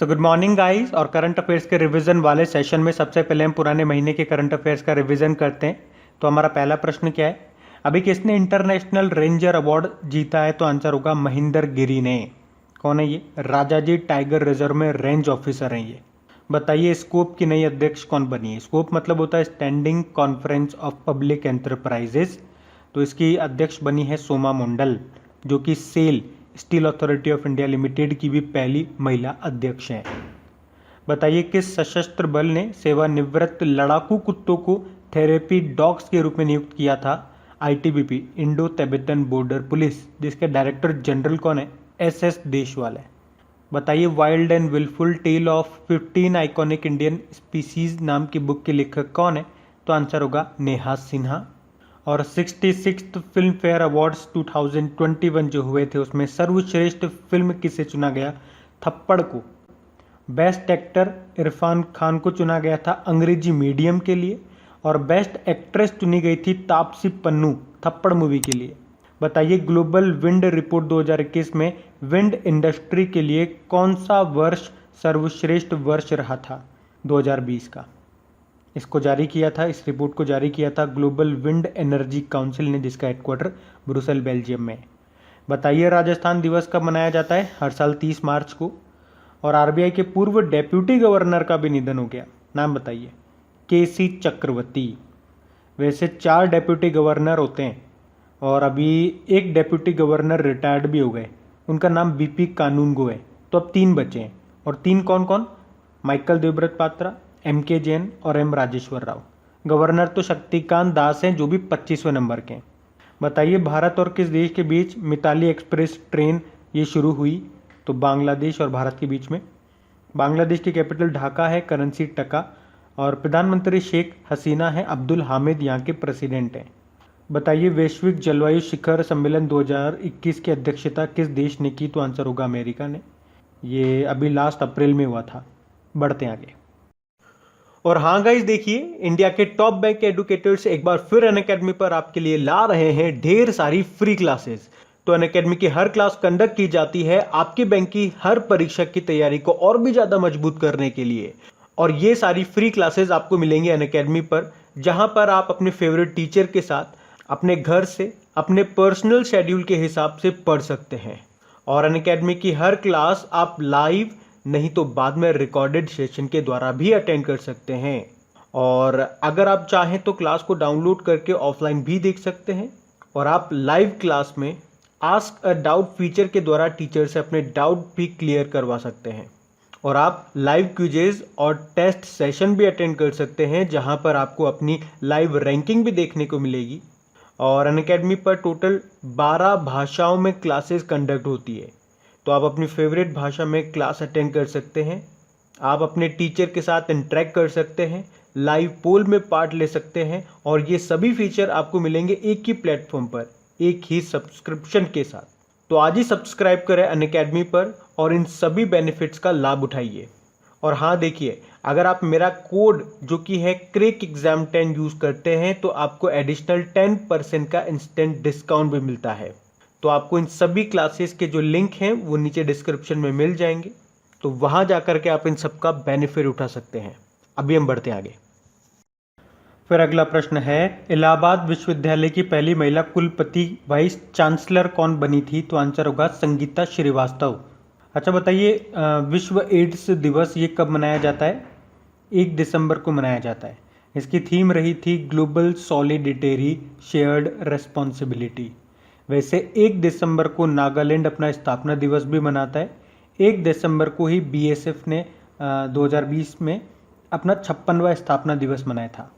So good morning guys. और current affairs के revision वाले सेशन में सबसे पहले हम पुराने महीने के करंट अफेयर्स का रिवीजन करते हैं। तो हमारा पहला प्रश्न क्या है, अभी किसने इंटरनेशनल रेंजर अवार्ड जीता है? तो आंसर होगा महेंद्र गिरी ने। कौन है ये? राजाजी टाइगर रिजर्व में रेंज ऑफिसर हैं ये। बताइए स्कोप की नई अध्यक्ष कौन बनी है? स्कोप मतलब होता है standing conference of public enterprises. तो इसकी अध्यक्ष बनी है सोमा मंडल, जो कि SAIL steel authority of India limited की भी पहली महिला अध्यक्ष हैं। बताइए किस सशस्त्र बल ने सेवानिवृत्त लड़ाकू कुत्तों को थेरेपी डॉग्स के रूप में नियुक्त किया था? ITBP, Indo Tibetan border police, जिसके डायरेक्टर जनरल कौन है? एसएस देशवाल है। बताइए wild and wilful tale of 15 iconic Indian species नाम की बुक के लेखक कौन है? तो आंसर होगा नेहा सिन्हा। और 66th फिल्म फेयर अवार्ड्स 2021 जो हुए थे उसमें सर्वश्रेष्ठ फिल्म किसे चुना गया? थप्पड़ को। बेस्ट एक्टर इरफान खान को चुना गया था अंग्रेजी मीडियम के लिए, और बेस्ट एक्ट्रेस चुनी गई थी तापसी पन्नू थप्पड़ मूवी के लिए। बताइए ग्लोबल विंड रिपोर्ट 2021 में विंड इंडस्ट्री के लिए कौन सा वर्ष सर्वश्रेष्ठ वर्ष रहा था? 2020 का। इसको जारी किया था, इस रिपोर्ट को जारी किया था ग्लोबल विंड एनर्जी काउंसिल ने, जिसका हेडक्वार्टर ब्रुसेल बेल्जियम में है। बताइए राजस्थान दिवस कब मनाया जाता है? हर साल 30 मार्च को। और आरबीआई के पूर्व डेप्यूटी गवर्नर का भी निधन हो गया, नाम बताइए। केसी चक्रवर्ती। वैसे 4 डेप्यूटी गवर्नर होते हैं और अभी एक डेप्यूटी गवर्नर रिटायर्ड भी हो गए, उनका नाम बीपी कानूनगो है। तो अब 3 बचे हैं, और 3 कौन कौन? Michael Devavrat Patra, M K. जैन और एम. राजेश्वर राव। गवर्नर तो शक्तिकांत दास हैं, जो भी 25वें नंबर के हैं। बताइए भारत और किस देश के बीच मिताली एक्सप्रेस ट्रेन ये शुरू हुई? तो बांग्लादेश और भारत के बीच में। बांग्लादेश की कैपिटल ढाका है, करेंसी टका, और प्रधानमंत्री शेख हसीना है, अब्दुल हामिद यहाँ के प्रेसिडेंट हैं। बताइए वैश्विक जलवायु शिखर सम्मेलन 2021 की अध्यक्षता किस देश ने की? तो आंसर होगा अमेरिका ने। ये अभी लास्ट अप्रैल में हुआ था। बढ़ते हैं आगे। और हाँ गाइस, देखिए इंडिया के टॉप बैंक एडुकेटर्स एक बार फिर अनअकैडमी पर आपके लिए ला रहे हैं ढेर सारी फ्री क्लासेस। तो अनअकैडमी की हर क्लास कंडक्ट की जाती है आपके बैंक की हर परीक्षा की तैयारी को और भी ज्यादा मजबूत करने के लिए। और ये सारी फ्री क्लासेस आपको मिलेंगी अनअकैडमी पर, जहां पर आप अपने फेवरेट टीचर के साथ अपने घर से अपने पर्सनल शेड्यूल के हिसाब से पढ़ सकते हैं। और अनअकैडमी की हर क्लास आप लाइव नहीं तो बाद में रिकॉर्डेड सेशन के द्वारा भी अटेंड कर सकते हैं। और अगर आप चाहें तो क्लास को डाउनलोड करके ऑफलाइन भी देख सकते हैं। और आप लाइव क्लास में आस्क अ डाउट फीचर के द्वारा टीचर से अपने डाउट भी क्लियर करवा सकते हैं। और आप लाइव क्विजेज और टेस्ट सेशन भी अटेंड कर सकते हैं, जहां पर आपको अपनी लाइव रैंकिंग भी देखने को मिलेगी। और अनअकैडमी पर टोटल 12 भाषाओं में क्लासेस कंडक्ट होती है, तो आप अपनी फेवरेट भाषा में क्लास अटेंड कर सकते हैं। आप अपने टीचर के साथ इंटरेक्ट कर सकते हैं, लाइव पोल में पार्ट ले सकते हैं, और ये सभी फीचर आपको मिलेंगे एक ही प्लेटफॉर्म पर, एक ही सब्सक्रिप्शन के साथ। तो आज ही सब्सक्राइब करें अनअकैडमी पर और इन सभी बेनिफिट्स का लाभ उठाइए। और हाँ देखिए, अगर आप मेरा कोड जो कि है क्रेक एग्जाम 10 यूज करते हैं तो आपको एडिशनल 10% का इंस्टेंट डिस्काउंट भी मिलता है। तो आपको इन सभी क्लासेस के जो लिंक हैं वो नीचे डिस्क्रिप्शन में मिल जाएंगे, तो वहां जाकर के आप इन सबका बेनिफिट उठा सकते हैं। अभी हम बढ़ते हैं आगे। फिर अगला प्रश्न है, इलाहाबाद विश्वविद्यालय की पहली महिला कुलपति वाइस चांसलर कौन बनी थी? तो आंसर होगा संगीता श्रीवास्तव। अच्छा बताइए विश्व एड्स दिवस ये कब मनाया जाता है? 1 दिसंबर को मनाया जाता है। इसकी थीम रही थी ग्लोबल सॉलिडेरिटी शेयर्ड रेस्पॉन्सिबिलिटी। वैसे 1 दिसंबर को नागालैंड अपना स्थापना दिवस भी मनाता है। 1 दिसंबर को ही बीएसएफ ने 2020 में अपना 56वां स्थापना दिवस मनाया था।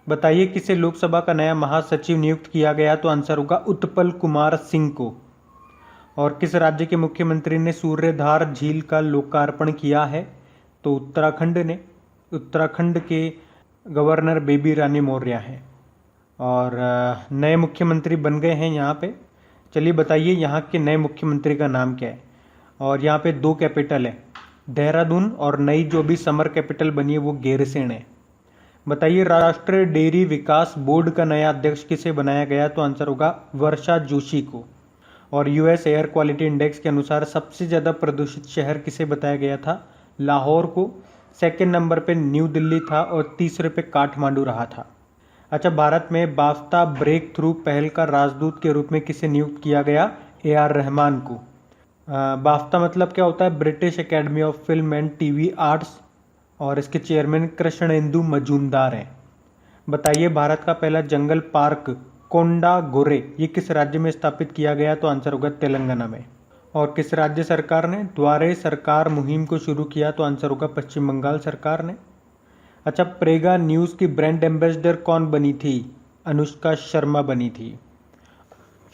बताइए किसे लोकसभा का नया महासचिव नियुक्त किया गया? तो आंसर होगा उत्पल कुमार सिंह को। और किस राज्य के मुख्यमंत्री ने सूर्यधार झील का लोकार्पण किया है? तो उत्तराखंड ने। उत्तराखंड के गवर्नर बेबी रानी मौर्य हैं और नए मुख्यमंत्री बन गए हैं यहाँ पे। चलिए बताइए यहाँ के नए मुख्यमंत्री का नाम क्या है? और यहाँ पे 2 कैपिटल है, देहरादून, और नई जो भी समर कैपिटल बनी है वो गैरसैंण है। बताइए राष्ट्रीय डेयरी विकास बोर्ड का नया अध्यक्ष किसे बनाया गया? तो आंसर होगा वर्षा जोशी को। और यूएस एयर क्वालिटी इंडेक्स के अनुसार सबसे ज़्यादा प्रदूषित शहर किसे बताया गया था? लाहौर को। सेकंड नंबर पे न्यू दिल्ली था और तीसरे पे काठमांडू रहा था। अच्छा, भारत में बाफ्ता ब्रेक थ्रू पहल का राजदूत के रूप में किसे नियुक्त किया गया? AR रहमान को। बाफ्ता मतलब क्या होता है? British academy of film and TV arts, और इसके चेयरमैन कृष्णेंदु मजूमदार हैं। बताइए, भारत का पहला जंगल पार्क कोंडागोरे ये किस राज्य में स्थापित किया गया? तो आंसर होगा तेलंगाना में। और किस राज्य सरकार ने द्वारे सरकार मुहिम को शुरू किया? तो आंसर होगा पश्चिम बंगाल सरकार ने। अच्छा, प्रेगा न्यूज़ की ब्रांड एम्बेसडर कौन बनी थी? अनुष्का शर्मा बनी थी।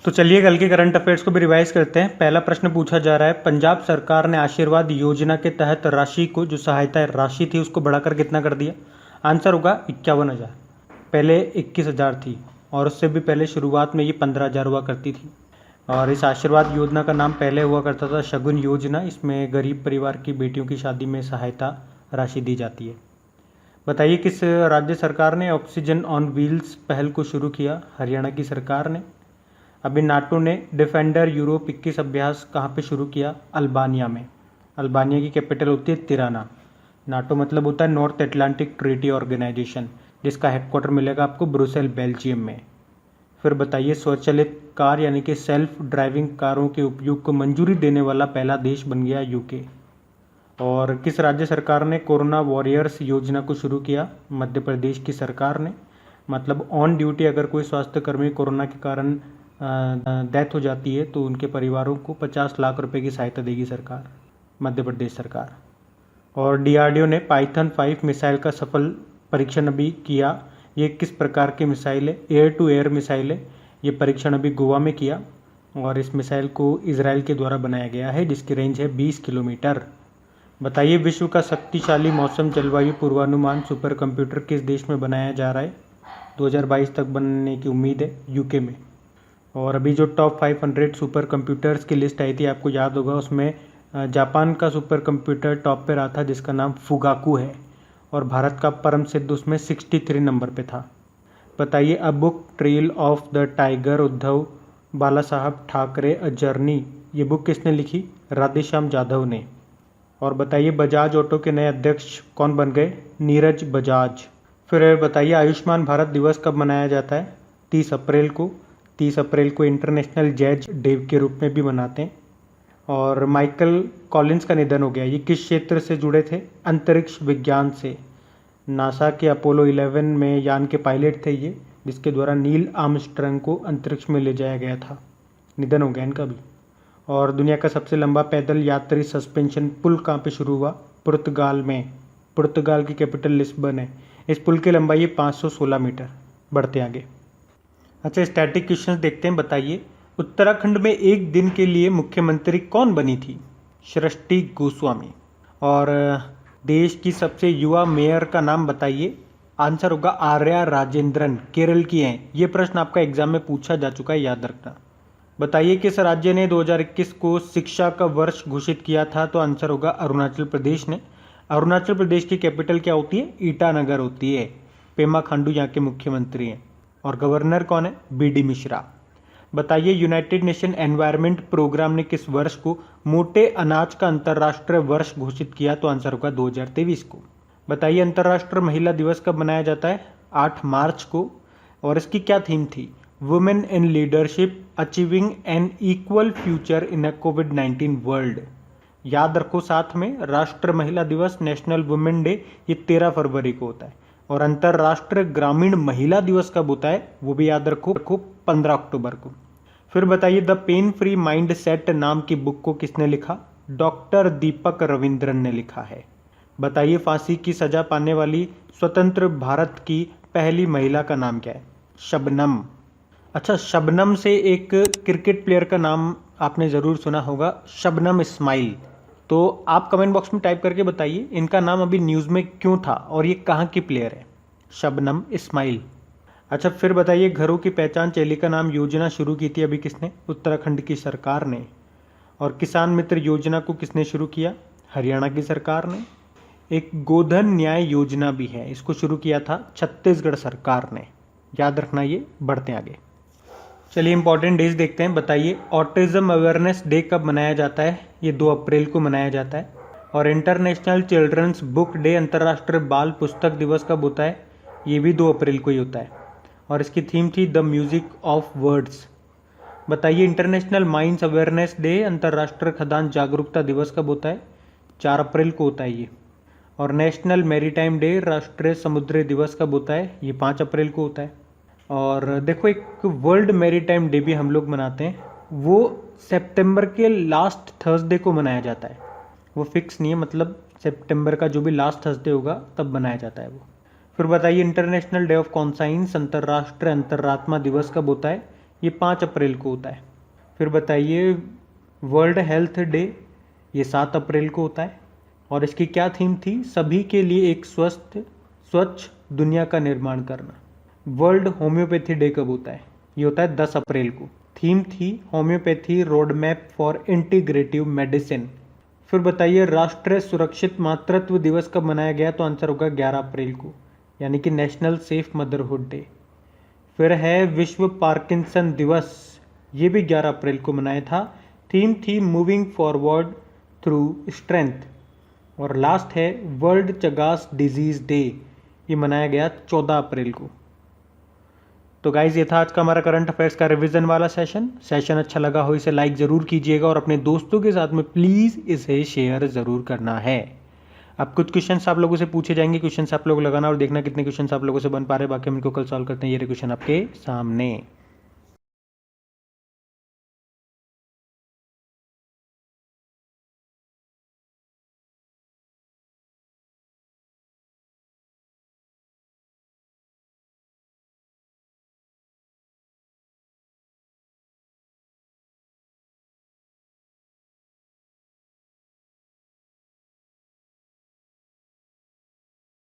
तो चलिए कल के करंट अफेयर्स को भी रिवाइज करते हैं। पहला प्रश्न पूछा जा रहा है, पंजाब सरकार ने आशीर्वाद योजना के तहत राशि को, जो सहायता राशि थी उसको बढ़ाकर कितना कर दिया? आंसर होगा 51,000। पहले 21,000 थी और उससे भी पहले शुरुआत में ये 15,000 हुआ करती थी। और इस आशीर्वाद योजना का नाम पहले हुआ करता था शगुन योजना। इसमें गरीब परिवार की बेटियों की शादी में सहायता राशि दी जाती है। बताइए, किस राज्य सरकार ने ऑक्सीजन ऑन व्हील्स पहल को शुरू किया? हरियाणा की सरकार ने। अभी नाटो ने डिफेंडर यूरोप 21 अभ्यास कहाँ पे शुरू किया? अल्बानिया में। अल्बानिया की कैपिटल होती है तिराना। नाटो मतलब होता है नॉर्थ अटलांटिक ट्रीटी ऑर्गेनाइजेशन, जिसका हेडक्वार्टर मिलेगा आपको ब्रुसेल बेल्जियम में। फिर बताइए, स्वचालित कार यानी कि सेल्फ ड्राइविंग कारों के उपयोग को मंजूरी देने वाला पहला देश बन गया यूके। और किस राज्य सरकार ने कोरोना वॉरियर्स योजना को शुरू किया? मध्य प्रदेश की सरकार ने। मतलब ऑन ड्यूटी अगर कोई स्वास्थ्यकर्मी कोरोना के कारण डेथ हो जाती है तो उनके परिवारों को 50 लाख रुपए की सहायता देगी सरकार, मध्य प्रदेश सरकार। और DRDO ने पाइथन 5 मिसाइल का सफल परीक्षण अभी किया। ये किस प्रकार की मिसाइल है? एयर टू एयर मिसाइल है। ये परीक्षण अभी गोवा में किया और इस मिसाइल को इजराइल के द्वारा बनाया गया है, जिसकी रेंज है 20 किलोमीटर। बताइए, विश्व का शक्तिशाली मौसम जलवायु पूर्वानुमान सुपर कंप्यूटर किस देश में बनाया जा रहा है? 2022 तक बनने की उम्मीद है यूके में। और अभी जो टॉप 500 सुपर कंप्यूटर्स की लिस्ट आई थी, आपको याद होगा, उसमें जापान का सुपर कंप्यूटर टॉप पे रहा था जिसका नाम फुगाकू है, और भारत का परम सिद्ध उसमें 63 नंबर पे था। बताइए, a book trail of the tiger Uddhav Bala Sahab Thackeray a journey, ये बुक किसने लिखी? राधेश्याम जाधव ने। और बताइए, बजाज ऑटो के नए अध्यक्ष कौन बन गए? नीरज बजाज। फिर बताइए, आयुष्मान भारत दिवस कब मनाया जाता है? 30 अप्रैल को। 30 अप्रैल को इंटरनेशनल जैज डे के रूप में भी मनाते हैं। और माइकल कॉलिंस का निधन हो गया। ये किस क्षेत्र से जुड़े थे? अंतरिक्ष विज्ञान से। नासा के अपोलो 11 में यान के पायलट थे ये, जिसके द्वारा नील आर्मस्ट्रांग को अंतरिक्ष में ले जाया गया था। निधन हो गया इनका भी। और दुनिया का सबसे लंबा पैदल यात्री सस्पेंशन पुल कहाँ पे शुरू हुआ? पुर्तगाल में। पुर्तगाल की कैपिटल लिस्बन है। इस पुल की लंबाई है 516 मीटर। बढ़ते आगे। अच्छा, स्टैटिक क्वेश्चंस देखते हैं। बताइए, उत्तराखंड में एक दिन के लिए मुख्यमंत्री कौन बनी थी? सृष्टि गोस्वामी। और देश की सबसे युवा मेयर का नाम बताइए? आंसर होगा आर्या राजेंद्रन, केरल की हैं। ये प्रश्न आपका एग्जाम में पूछा जा चुका है, याद रखना। बताइए, किस राज्य ने 2021 को शिक्षा का वर्ष घोषित किया था? तो आंसर होगा अरुणाचल प्रदेश ने। अरुणाचल प्रदेश की कैपिटल क्या होती है? ईटानगर होती है। पेमा खांडू यहाँ के मुख्यमंत्री हैं। और गवर्नर कौन है? BD मिश्रा। बताइए, यूनाइटेड नेशन एनवायरनमेंट प्रोग्राम ने किस वर्ष को मोटे अनाज का अंतर्राष्ट्रीय वर्ष घोषित किया? तो आंसर होगा 2023 को। बताइए, अंतर्राष्ट्रीय महिला दिवस कब मनाया जाता है? 8 मार्च को। और इसकी क्या थीम थी? Women in leadership achieving an equal future in a कोविड-19 वर्ल्ड। याद रखो साथ में, राष्ट्रीय महिला दिवस नेशनल वुमेन डे ये 13 फरवरी को होता है। और अंतर्राष्ट्रीय ग्रामीण महिला दिवस कब होता है? वो भी याद रखो 15 अक्टूबर को। फिर बताइए, the pain free mind set नाम की बुक को किसने लिखा? डॉक्टर दीपक रविंद्रन ने लिखा है। बताइए, फांसी की सजा पाने वाली स्वतंत्र भारत की पहली महिला का नाम क्या है? शबनम। अच्छा, शबनम से एक क्रिकेट प्लेयर का नाम आपने ज़रूर सुना होगा, शबनम इस्माइल। तो आप कमेंट बॉक्स में टाइप करके बताइए इनका नाम अभी न्यूज़ में क्यों था और ये कहाँ की प्लेयर है? शबनम इस्माइल। अच्छा, फिर बताइए, घरों की पहचान चेलिका नाम योजना शुरू की थी अभी किसने? उत्तराखंड की सरकार ने। और किसान मित्र योजना को किसने शुरू किया? हरियाणा की सरकार ने। एक गोधन न्याय योजना भी है, इसको शुरू किया था छत्तीसगढ़ सरकार ने। याद रखना ये। बढ़ते आगे। चलिए इंपॉर्टेंट डेज देखते हैं। बताइए ऑटिज्म अवेयरनेस डे कब मनाया जाता है? ये 2 अप्रैल को मनाया जाता है। और इंटरनेशनल चिल्ड्रंस बुक डे, अंतर्राष्ट्रीय बाल पुस्तक दिवस कब होता है? ये भी 2 अप्रैल को ही होता है। और इसकी थीम थी द म्यूजिक ऑफ वर्ड्स। बताइए इंटरनेशनल माइंस अवेयरनेस डे, अंतर्राष्ट्रीय खदान जागरूकता दिवस कब होता है? 4 अप्रैल को होता है ये। और नेशनल मैरीटाइम डे, राष्ट्रीय समुद्री दिवस कब होता है? ये 5 अप्रैल को होता है। और देखो एक वर्ल्ड मैरीटाइम डे भी हम लोग मनाते हैं, वो सितंबर के लास्ट थर्सडे को मनाया जाता है। वो फिक्स नहीं है, मतलब सितंबर का जो भी लास्ट थर्सडे होगा तब मनाया जाता है वो। फिर बताइए इंटरनेशनल डे ऑफ कॉन्साइंस, अंतर्राष्ट्रीय अंतरात्मा दिवस कब होता है? ये 5 अप्रैल को होता है। फिर बताइए वर्ल्ड हेल्थ डे, ये 7 अप्रैल को होता है। और इसकी क्या थीम थी? सभी के लिए एक स्वस्थ स्वच्छ दुनिया का निर्माण करना। वर्ल्ड होम्योपैथी डे कब होता है? ये होता है 10 अप्रैल को। थीम थी homeopathy road map for integrative medicine. फिर बताइए राष्ट्रीय सुरक्षित मातृत्व दिवस कब मनाया गया? तो आंसर होगा 11 अप्रैल को, यानी कि नेशनल सेफ मदरहुड डे। फिर है विश्व पार्किंसन दिवस, ये भी 11 अप्रैल को मनाया था। थीम थी मूविंग फॉरवर्ड थ्रू स्ट्रेंथ। और लास्ट है वर्ल्ड चगास डिजीज डे, ये मनाया गया 14 अप्रैल को। तो गाइज ये था आज का हमारा करंट अफेयर्स का रिवीजन वाला सेशन अच्छा लगा हो इसे लाइक ज़रूर कीजिएगा और अपने दोस्तों के साथ में प्लीज़ इसे शेयर ज़रूर करना है। अब कुछ क्वेश्चंस आप लोगों से पूछे जाएंगे, क्वेश्चंस आप लोग लगाना और देखना कितने क्वेश्चंस आप लोगों से बन पा रहे हैं। बाकी हम इनको कल सॉल्व करते हैं। ये क्वेश्चन आपके सामने।